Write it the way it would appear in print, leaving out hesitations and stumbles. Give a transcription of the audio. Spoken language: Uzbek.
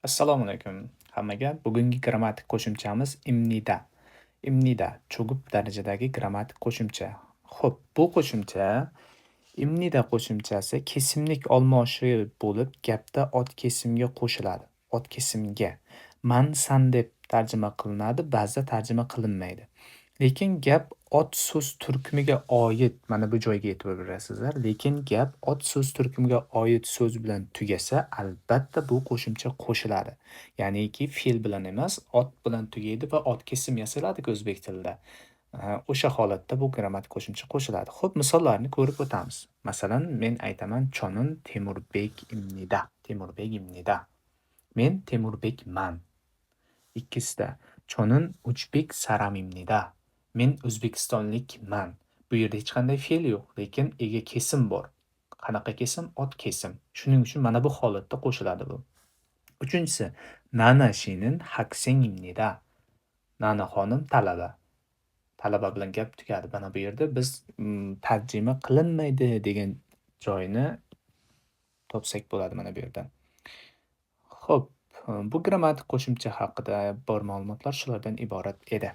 Assalomu alaykum hammaga. Bugungi grammatik qo'shimchamiz imnida. Imnida cho'gib darajadagi grammatik qo'shimcha. Xo'p, bu qo'shimcha imnida qo'shimchasi kesimlik olmoshi bo'lib, gapda ot kesimga qo'shiladi. Ot kesimga. Man, san deb tarjima qilinadi, ba'zida tarjima qilinmaydi. Lekin gap ot so'z turkumiga oid, mana bu joyga e'tibor berasizlar. Lekin gap ot so'z turkumiga oid so'z bilan tugasa, albatta bu qo'shimcha qo'shiladi. Ya'niki fe'l bilan emas, ot bilan tugaydi va ot kesim yasaladi o'zbek tilida. O'sha holatda bu grammatik qo'shimcha qo'shiladi. Xo'p, misollarni ko'rib o'tamiz. Masalan, men aytaman: "Chonim Temurbek imnida." Temurbek imnida. Men Temurbekman. Ikkisida: "Chonim O'chbek Saramimnida." Men O'zbekistonlikman. Bu yerda hech qanday fe'l yo'q, lekin ega kesim bor. Qanaqa kesim? Ot kesim. Shuning uchun mana bu holatda qo'shiladi bu. Uchinchisi: "Nana Shinin Haksengimnida." Nana xonim talaba. Talaba bilan gap tugadi. Mana bu yerda biz tarjima qilinmaydi degan joyni topsak bo'ladi mana bu yerda. Xo'p, bu grammatik qo'shimcha haqida bor ma'lumotlar shulardan iborat edi.